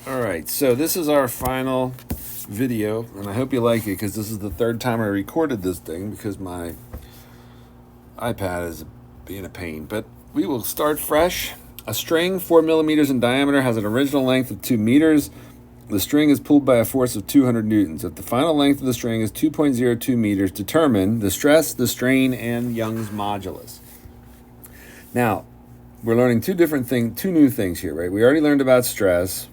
All right, so this is our final video, and I hope you like it because this is the third time I recorded this thing because my iPad is being a pain. But we will start fresh. A string 4 millimeters in diameter has an original length of 2 meters. The string is pulled by a force of 200 newtons. If the final length of the string is 2.02 meters, determine the stress, the strain, and Young's modulus. Now, we're learning two new things here, right? We already learned about stress.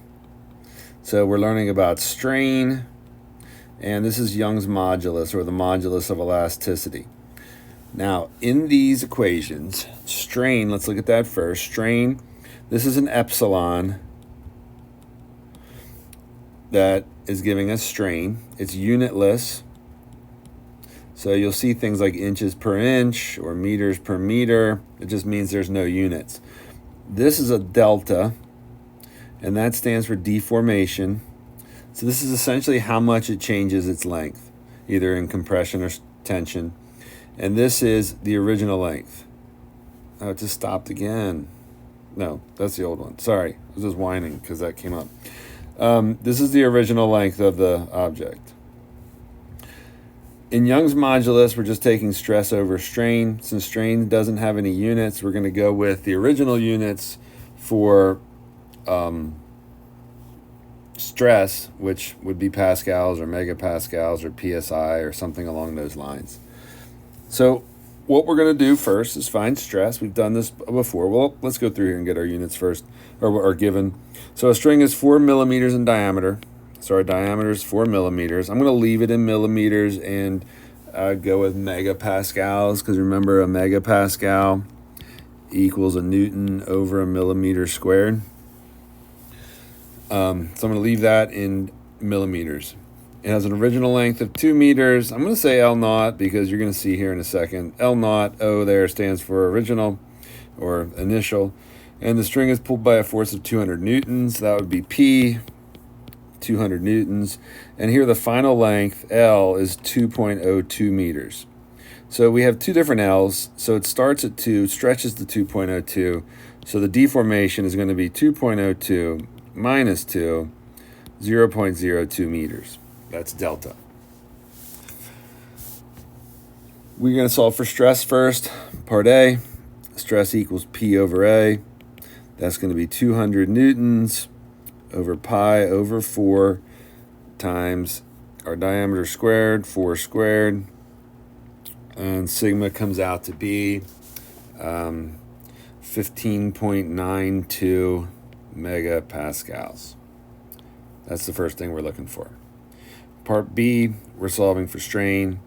So we're learning about strain, and this is Young's modulus, or the modulus of elasticity. Now, in these equations, strain, let's look at that first. Strain, this is an epsilon that is giving us strain. It's unitless. So you'll see things like inches per inch or meters per meter. It just means there's no units. This is a delta, and that stands for deformation. So this is essentially how much it changes its length, either in compression or tension. And this is the original length. Oh, it just stopped again. No, that's the old one. Sorry, I was just whining because that came up. This is the original length of the object. In Young's modulus, we're just taking stress over strain. Since strain doesn't have any units, we're going to go with the original units for stress, which would be pascals or megapascals or psi or something along those lines. So what we're going to do first is find stress. We've done this before. Well, let's go through here and get our units first, or given. So a string is 4 millimeters in diameter. So our diameter is 4 millimeters. I'm going to leave it in millimeters and go with megapascals, because remember, a megapascal equals a Newton over a millimeter squared. So I'm going to leave that in millimeters. It has an original length of 2 meters. I'm going to say L naught because you're going to see here in a second. L naught, O there stands for original or initial. And the string is pulled by a force of 200 newtons. That would be P, 200 newtons. And here the final length, L, is 2.02 meters. So we have two different L's. So it starts at 2, stretches to 2.02. So the deformation is going to be 2.02 minus 2, 0.02 meters. That's delta. We're going to solve for stress first. Part A, stress equals P over A. That's going to be 200 newtons over pi over 4 times our diameter squared, 4 squared. And sigma comes out to be 15.92 megapascals. That's the first thing we're looking for. Part B, we're solving for strain.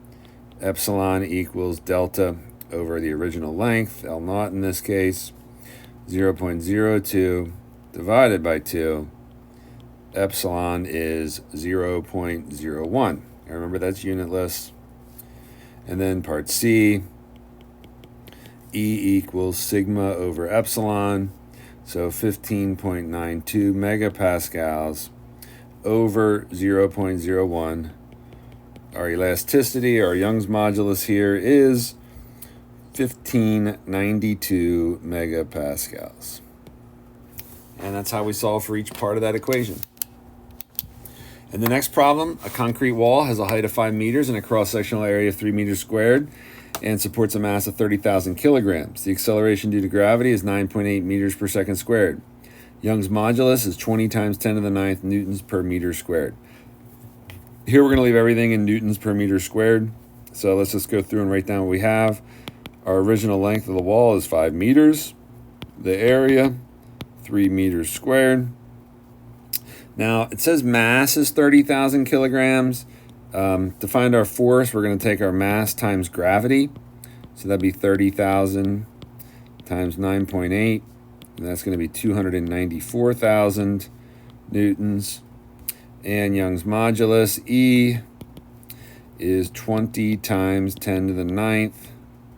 Epsilon equals delta over the original length, L naught in this case, 0.02 divided by 2. Epsilon is 0.01. Remember, that's unitless. And then part C, E equals sigma over epsilon, so 15.92 megapascals over 0.01. Our elasticity, our Young's modulus here, is 1592 megapascals. And that's how we solve for each part of that equation. In the next problem, a concrete wall has a height of 5 meters and a cross-sectional area of 3 meters squared and supports a mass of 30,000 kilograms. The acceleration due to gravity is 9.8 meters per second squared. Young's modulus is 20 times 10 to the 9th newtons per meter squared. Here we're going to leave everything in newtons per meter squared. So let's just go through and write down what we have. Our original length of the wall is 5 meters. The area, 3 meters squared. Now, it says mass is 30,000 kilograms. To find our force, we're going to take our mass times gravity. So that'd be 30,000 times 9.8. And that's going to be 294,000 newtons. And Young's modulus, E, is 20 times 10 to the 9th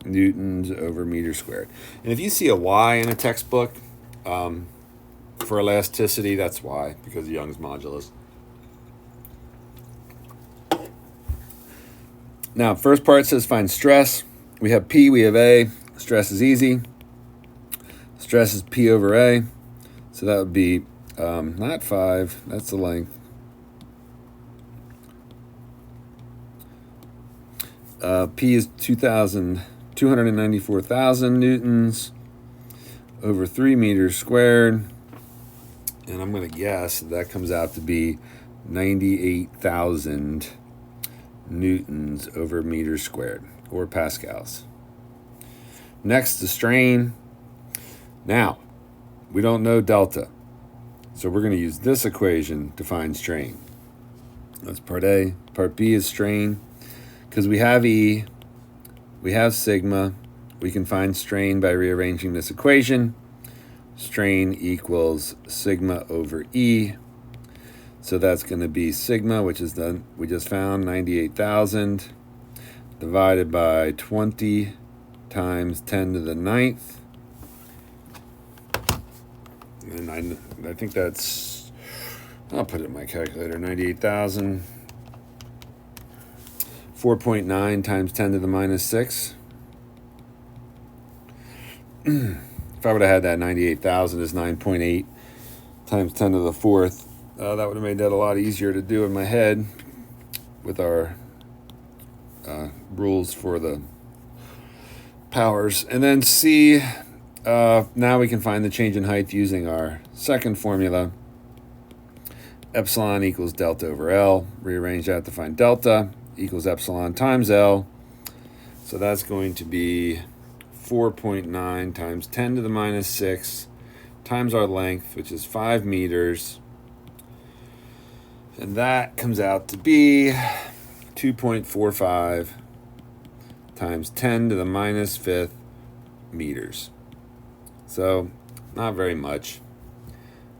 newtons over meter squared. And if you see a Y in a textbook for elasticity, that's why, because of Young's modulus. Now, first part says find stress. We have P, we have A. Stress is easy. Stress is P over A. So that would be not 5, that's the length. P is 294,000 newtons over 3 meters squared. And I'm going to guess that comes out to be 98,000 newtons over meters squared, or pascals. Next, the strain. Now, we don't know delta, so we're going to use this equation to find strain. That's part A. Part B is strain. Because we have E, we have sigma, we can find strain by rearranging this equation. Strain equals sigma over E. So that's going to be sigma, which is we just found 98,000, divided by 20 times 10 to the 9th. And I think that's, I'll put it in my calculator, 98,000. 4.9 times 10 to the minus 6. If I would have had that 98,000 as 9.8 times 10 to the 4th, that would have made that a lot easier to do in my head with our rules for the powers. And then C, now we can find the change in height using our second formula. Epsilon equals delta over L. Rearrange that to find delta. Equals epsilon times L. So that's going to be 4.9 times 10 to the minus 6 times our length, which is 5 meters. And that comes out to be 2.45 times 10 to the minus 5th meters. So not very much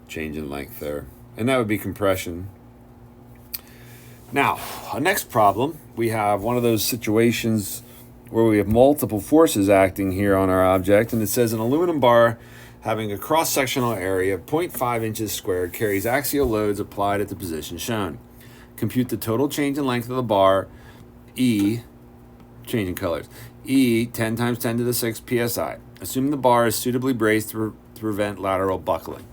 change in length there. And that would be compression. Now, our next problem, we have one of those situations where we have multiple forces acting here on our object, and it says an aluminum bar having a cross-sectional area of 0.5 inches squared carries axial loads applied at the position shown. Compute the total change in length of the bar, E, changing colors, E 10 times 10 to the 6 psi. Assume the bar is suitably braced to prevent lateral buckling.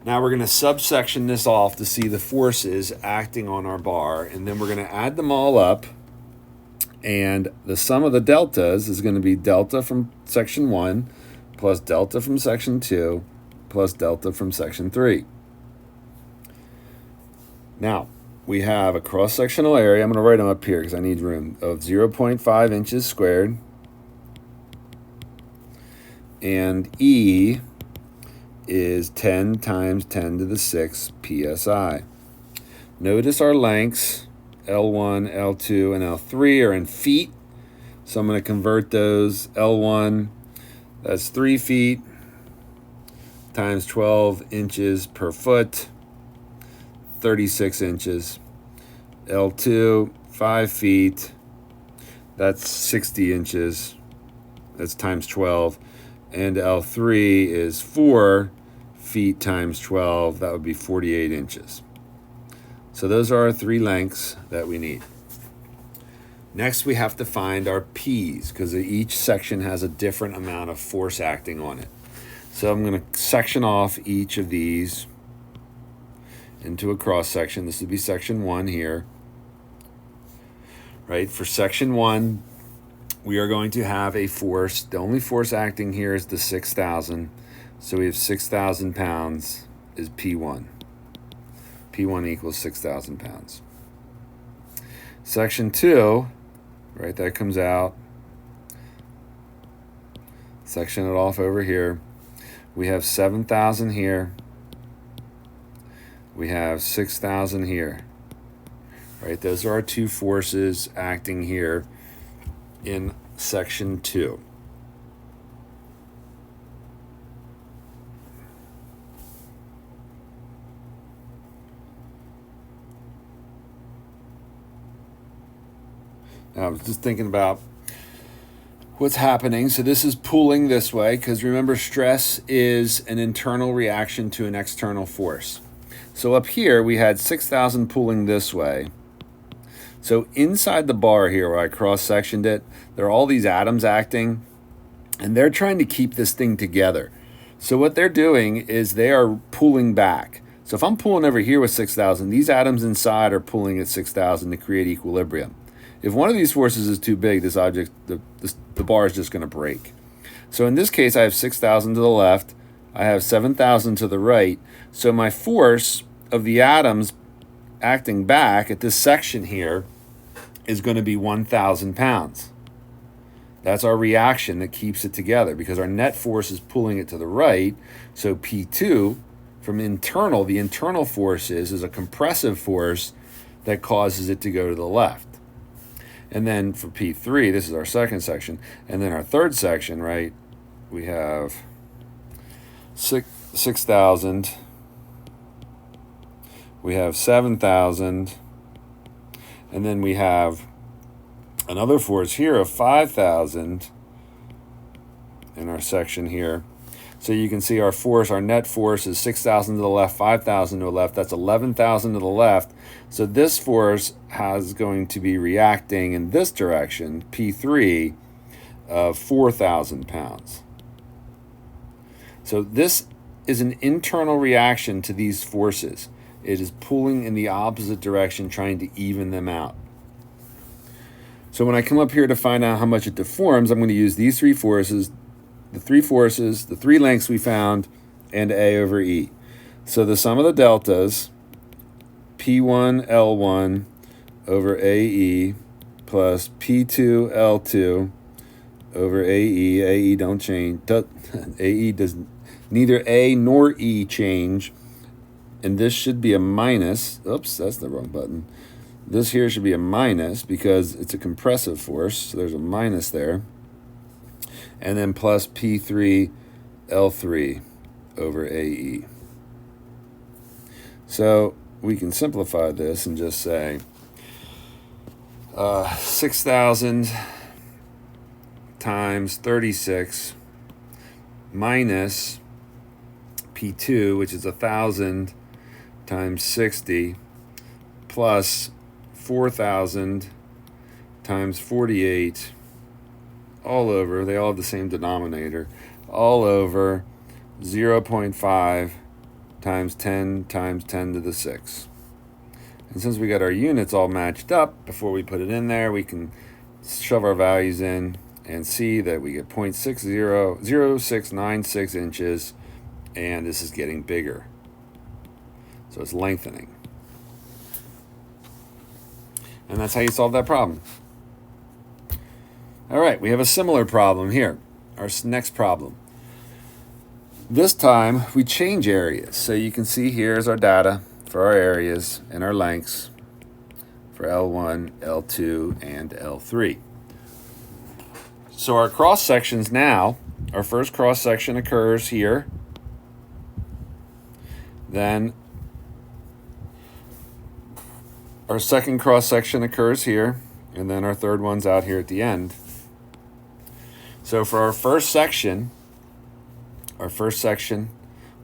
Now we're going to subsection this off to see the forces acting on our bar, and then we're going to add them all up, and the sum of the deltas is going to be delta from section 1 plus delta from section 2 plus delta from section 3. Now, we have a cross-sectional area, I'm going to write them up here because I need room, of 0.5 inches squared, and E is 10 times 10 to the 6 psi. Notice our lengths, L1, L2, and L3 are in feet. So I'm going to convert those. L1, that's 3 feet times 12 inches per foot, 36 inches. L2, 5 feet, that's 60 inches. That's times 12. And L3 is 4 feet times 12. That would be 48 inches. So those are our 3 lengths that we need. Next, we have to find our P's because each section has a different amount of force acting on it. So I'm going to section off each of these into a cross section. This would be section 1 here. Right? For section 1, we are going to have a force. The only force acting here is the 6,000. So we have 6,000 pounds is P1. P1 equals 6,000 pounds. Section 2, right, that comes out. Section it off over here. We have 7,000 here. We have 6,000 here. Right, those are our 2 forces acting here in section 2. Now, I was just thinking about what's happening. So this is pulling this way because remember, stress is an internal reaction to an external force. So up here we had 6,000 pulling this way. So inside the bar here where I cross-sectioned it, there are all these atoms acting, and they're trying to keep this thing together. So what they're doing is they are pulling back. So if I'm pulling over here with 6,000, these atoms inside are pulling at 6,000 to create equilibrium. If one of these forces is too big, this object, the bar is just going to break. So in this case, I have 6,000 to the left. I have 7,000 to the right. So my force of the atoms acting back at this section here is going to be 1,000 pounds. That's our reaction that keeps it together because our net force is pulling it to the right. So P2 from internal, the internal force is a compressive force that causes it to go to the left. And then for P3, this is our second section. And then our third section, right, we have 6,000. We have 7,000. And then we have another force here of 5,000 in our section here. So you can see our force, our net force is 6,000 to the left, 5,000 to the left. That's 11,000 to the left. So this force is going to be reacting in this direction, P3, of 4,000 pounds. So this is an internal reaction to these forces. It is pulling in the opposite direction, trying to even them out. So when I come up here to find out how much it deforms, I'm going to use these three forces, the three lengths we found, and A over E. So the sum of the deltas, P1 L1 over AE plus P2 L2 over AE. AE don't change. AE does neither A nor E change. And this should be a minus. Oops, that's the wrong button. This here should be a minus because it's a compressive force. So there's a minus there. And then plus P3 L3 over AE. So we can simplify this and just say 6,000 times 36 minus P2, which is 1,000 times 60, plus 4,000 times 48, all over, they all have the same denominator, all over 0.5 times 10 times 10 to the 6. And since we got our units all matched up, before we put it in there, we can shove our values in and see that we get 0.0696 inches, and this is getting bigger. So it's lengthening. And that's how you solve that problem. All right, we have a similar problem here. Our next problem. This time, we change areas. So you can see here's our data for our areas and our lengths for L1, L2, and L3. So our cross sections now, our first cross section occurs here. Then our second cross section occurs here, and then our third one's out here at the end. So for our first section, we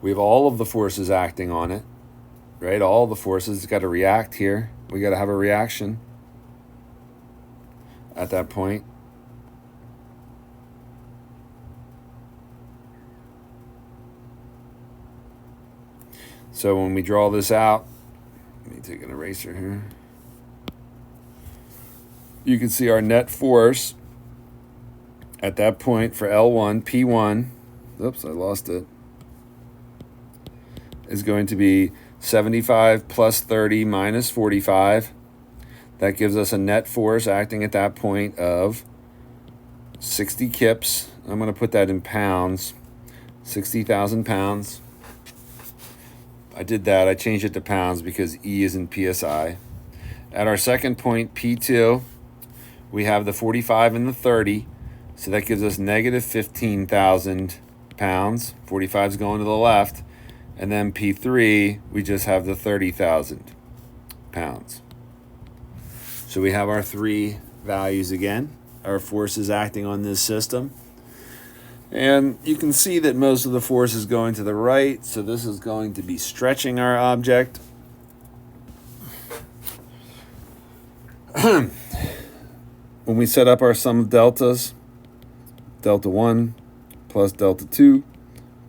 have all of the forces acting on it, right? All the forces got to react here. We got to have a reaction at that point. So when we draw this out, let me take an eraser here. You can see our net force at that point for L1, P1, oops, I lost it, is going to be 75 plus 30 minus 45. That gives us a net force acting at that point of 60 kips. I'm going to put that in pounds, 60,000 pounds. I did that. I changed it to pounds because E is in PSI. At our second point, P2, we have the 45 and the 30. So that gives us negative 15,000 pounds. 45 is going to the left. And then P3, we just have the 30,000 pounds. So we have our three values again, our forces acting on this system. And you can see that most of the force is going to the right, so this is going to be stretching our object. When we set up our sum of deltas, delta 1 plus delta 2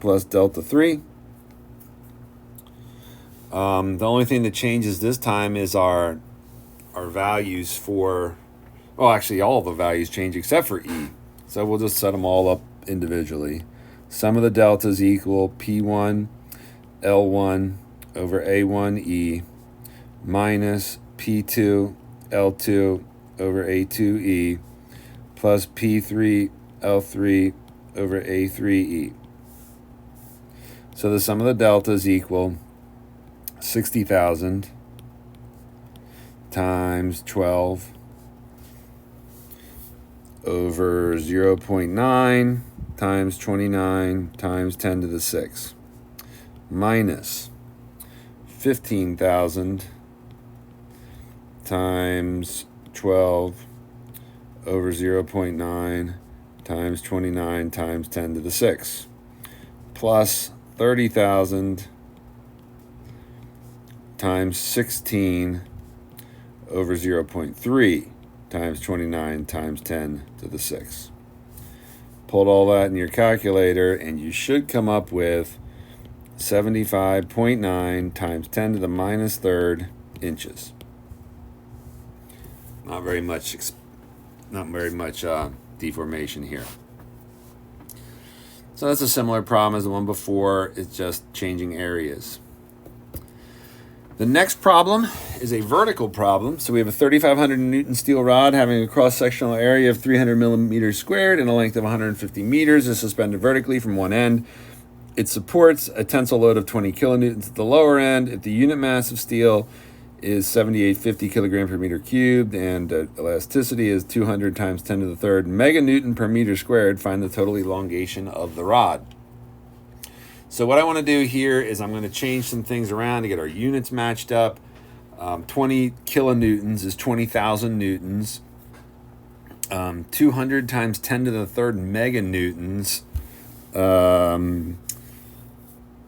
plus delta 3. The only thing that changes this time is our values for, well, actually all the values change except for E. So we'll just set them all up individually. Sum of the deltas equal P1 L1 over A1E minus P2 L2 over A2E plus P3 L3 over A3E. So the sum of the deltas equal 60,000 times 12 over 0.9 times 29 times 10 to the 6 minus 15,000 times 12 over 0.9 times 29 times 10 to the 6 plus 30,000 times 16 over 0.3 times 29 times 10 to the 6. Put all that in your calculator and you should come up with 75.9 times 10 to the minus third inches. Not very much deformation here. So that's a similar problem as the one before. It's just changing areas. The next problem is a vertical problem. So we have a 3,500 Newton steel rod having a cross-sectional area of 300 millimeters squared and a length of 150 meters is suspended vertically from one end. It supports a tensile load of 20 kilonewtons at the lower end. If the unit mass of steel is 7850 kilogram per meter cubed and elasticity is 200 times 10 to the third meganewton per meter squared, find the total elongation of the rod. So what I want to do here is I'm going to change some things around to get our units matched up. 20 kilonewtons is 20,000 newtons. 200 times 10 to the third meganewtons.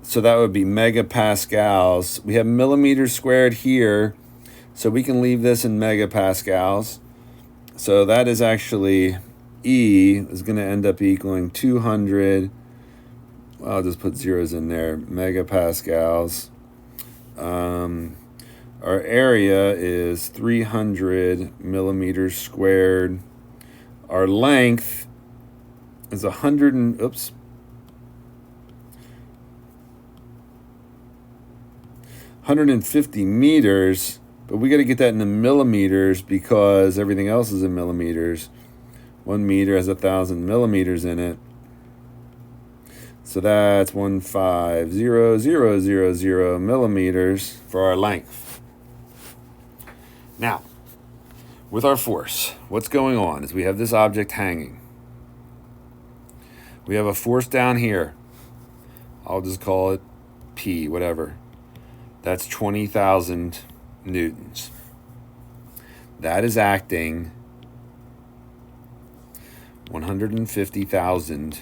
So that would be megapascals. We have millimeters squared here, so we can leave this in megapascals. So that is actually E is going to end up equaling 200. I'll just put zeros in there. Megapascals. Our area is 300 millimeters squared. Our length is 150 meters, but we got to get that into millimeters because everything else is in millimeters. 1 meter has 1,000 millimeters in it. So that's 150,000 millimeters for our length. Now, with our force, what's going on is we have this object hanging. We have a force down here. I'll just call it P, whatever. That's 20,000 newtons. That is acting 150,000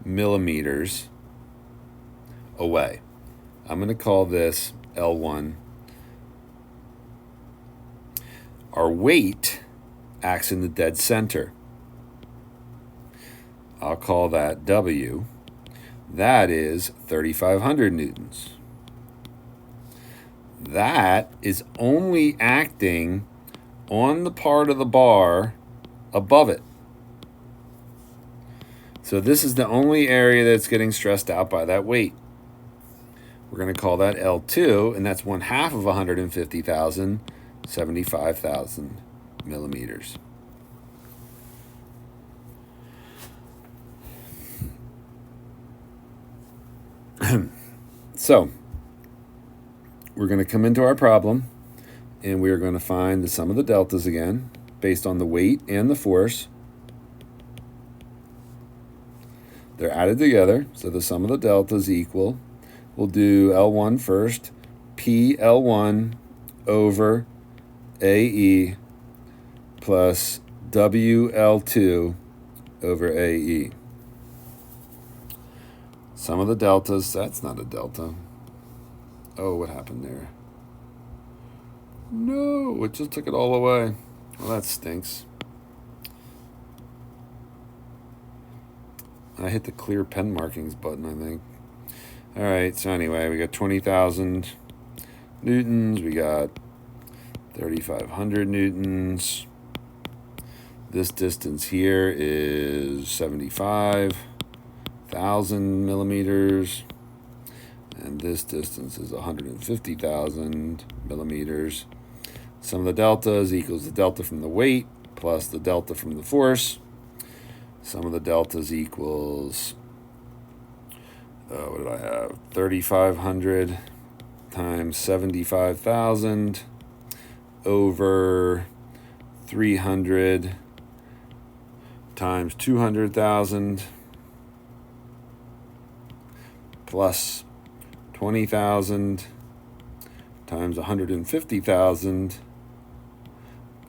millimeters away. I'm going to call this L1. Our weight acts in the dead center. I'll call that W. That is 3,500 newtons. That is only acting on the part of the bar above it. So this is the only area that's getting stressed out by that weight. We're going to call that L2, and that's 1/2 of 150,000, 75,000 millimeters. So we're going to come into our problem, and we are going to find the sum of the deltas again, based on the weight and the force. They're added together, so the sum of the deltas equal. We'll do L1 first. P L1 over AE plus WL2 over AE. Sum of the deltas, that's not a delta. Oh, what happened there? No, it just took it all away. Well, that stinks. I hit the clear pen markings button, I think. All right, so anyway, we got 20,000 newtons, we got 3,500 newtons. This distance here is 75,000 millimeters, and this distance is 150,000 millimeters. Sum of the deltas equals the delta from the weight plus the delta from the force. Sum of the deltas equals, what did I have? 3,500 times 75,000 over 300 times 200,000 plus 20,000 times 150,000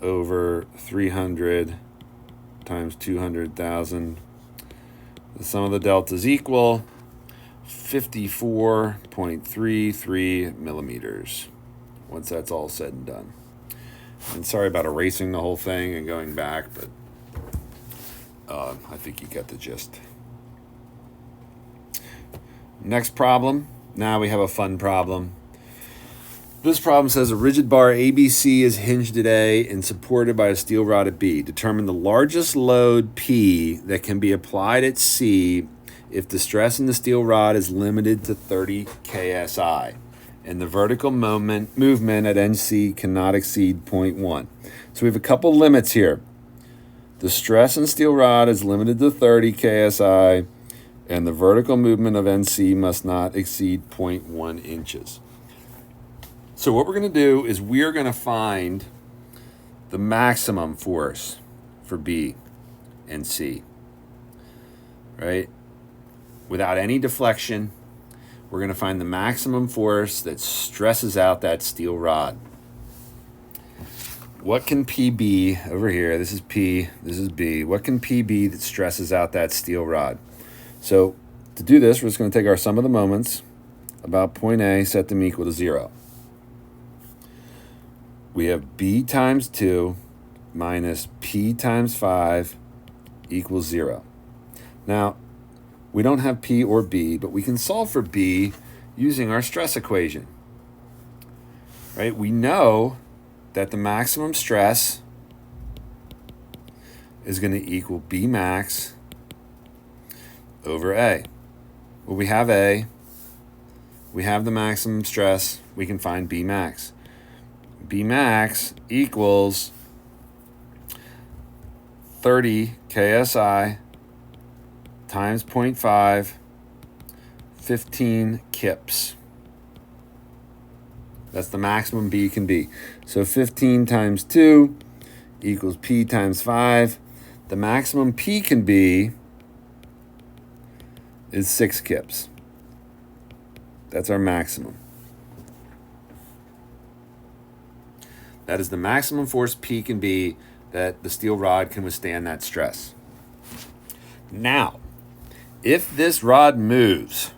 over 300 times 200,000. The sum of the deltas equal 54.33 millimeters once that's all said and done. And sorry about erasing the whole thing and going back, but I think you get the gist. Next problem. Now we have a fun problem. This problem says a rigid bar ABC is hinged at A and supported by a steel rod at B. Determine the largest load P that can be applied at C if the stress in the steel rod is limited to 30 KSI and the vertical movement at NC cannot exceed 0.1. So we have a couple limits here. The stress in steel rod is limited to 30 KSI and the vertical movement of NC must not exceed 0.1 inches. So what we're going to do is we're going to find the maximum force for B and C, right? Without any deflection, we're going to find the maximum force that stresses out that steel rod. What can P be over here? This is P, this is B. What can P be that stresses out that steel rod? So to do this, we're just going to take our sum of the moments about point A, set them equal to 0. We have B times 2 minus P times 5 equals 0. Now, we don't have P or B, but we can solve for B using our stress equation. Right? We know that the maximum stress is going to equal B max over A. Well, we have A. We have the maximum stress. We can find B max. B max equals 30 KSI times 0.5, 15 kips. That's the maximum B can be. So 15 times 2 equals P times 5. The maximum P can be is 6 kips. That's our maximum. That is the maximum force P can be that the steel rod can withstand that stress. Now, if this rod moves,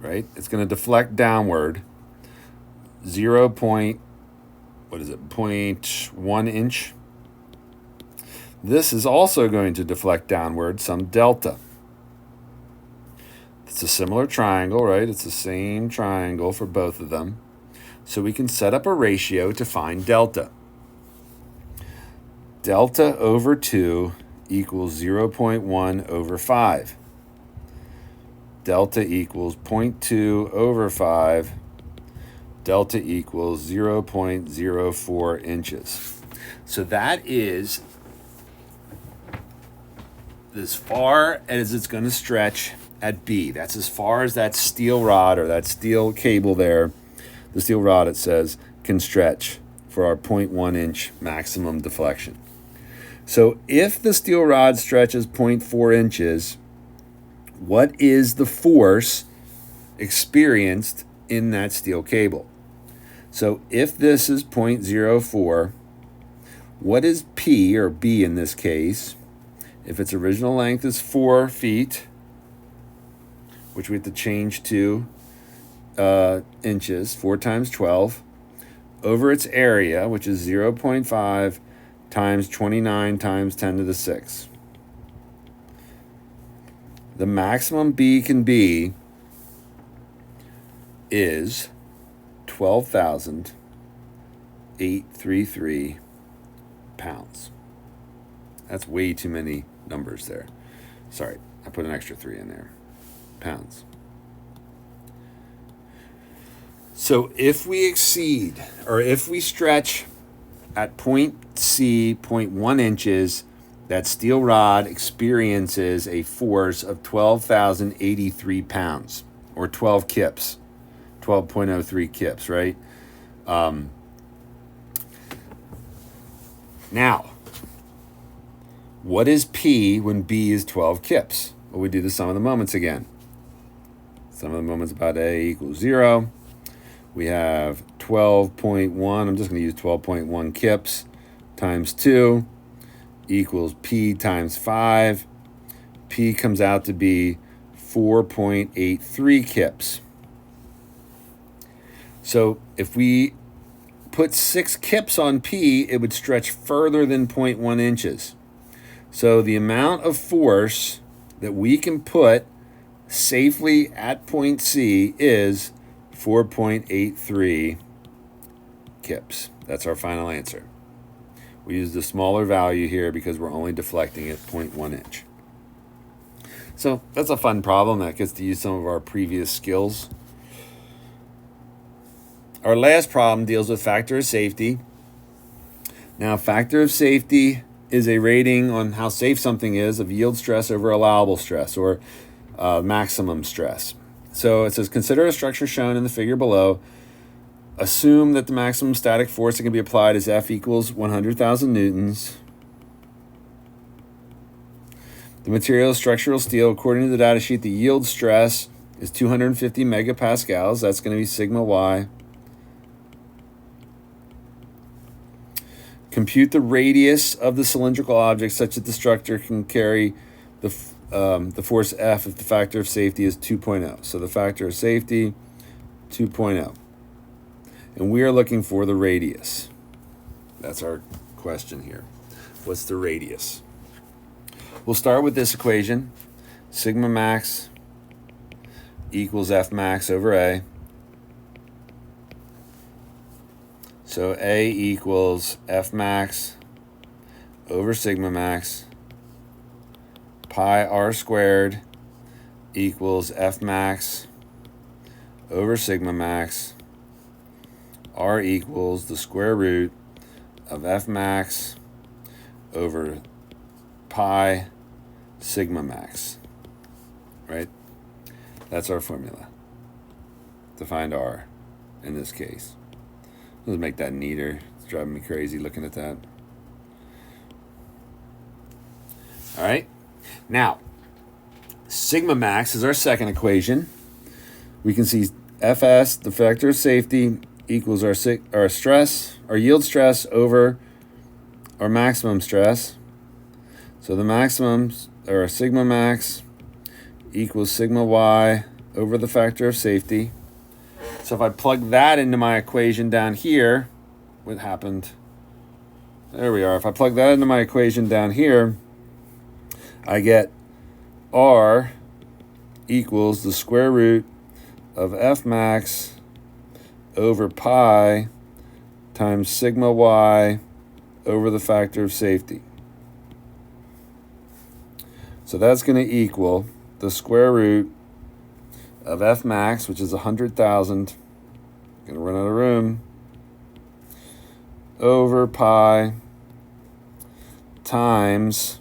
right, it's going to deflect downward 0.1 inch. This is also going to deflect downward some delta. It's a similar triangle, right? It's the same triangle for both of them. So we can set up a ratio to find delta. Delta over 2 equals 0.1 over 5. Delta equals 0.2 over 5. Delta equals 0.04 inches. So that is as far as it's going to stretch at B. That's as far as that steel rod or that steel cable there, the steel rod, it says, can stretch for our 0.1 inch maximum deflection. So if the steel rod stretches 0.4 inches, what is the force experienced in that steel cable? So if this is 0.04, what is P, or B in this case, if its original length is 4 feet, which we have to change to inches, 4 times 12, over its area, which is 0.5 times 29 times 10 to the 6. The maximum B can be is 12,833 pounds. That's way too many numbers there. Sorry, I put an extra 3 in there. Pounds. So if we exceed, or if we stretch at point C, 0.1 inches, that steel rod experiences a force of 12,083 pounds, or 12 kips, 12.03 kips, right? Now, what is P when B is 12 kips? Well, we do the sum of the moments again. Sum of the moments about A equals 0. We have 12.1, I'm just going to use 12.1 kips times 2 equals P times 5. P comes out to be 4.83 kips. So if we put 6 kips on P, it would stretch further than 0.1 inches. So the amount of force that we can put safely at point C is 4.83 kips. That's our final answer. We use the smaller value here because we're only deflecting at 0.1 inch. So that's a fun problem that gets to use some of our previous skills. Our last problem deals with factor of safety. Now, factor of safety is a rating on how safe something is of yield stress over allowable stress, or maximum stress. So it says, consider a structure shown in the figure below. Assume that the maximum static force that can be applied is F equals 100,000 newtons. The material is structural steel. According to the data sheet, the yield stress is 250 megapascals. That's going to be sigma y. Compute the radius of the cylindrical object such that the structure can carry the force F if the factor of safety is 2.0. So the factor of safety, 2.0. And we are looking for the radius. That's our question here. What's the radius? We'll start with this equation. Sigma max equals F max over A. So A equals F max over sigma max. Pi r squared equals F max over sigma max. R equals the square root of F max over pi sigma max, right? That's our formula to find R in this case. Let's make that neater. It's driving me crazy looking at that. All right. Now, sigma max is our second equation. We can see Fs, the factor of safety, equals our stress, our yield stress over our maximum stress. So the maximum, or sigma max, equals sigma y over the factor of safety. So if I plug that into my equation down here, what happened? There we are. If I plug that into my equation down here, I get R equals the square root of F max over pi times sigma y over the factor of safety. So that's going to equal the square root of F max, which is 100,000, going to run out of room, over pi times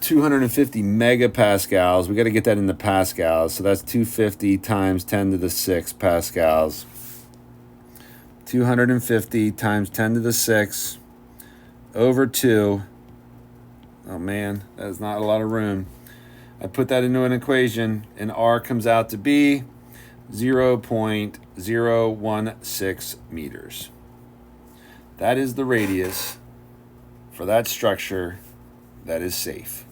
250 megapascals. We got to get that into pascals. So that's 250 times 10 to the 6 pascals. 250 times 10 to the 6 over 2. Oh man, that is not a lot of room. I put that into an equation, and R comes out to be 0.016 meters. That is the radius for that structure that is safe.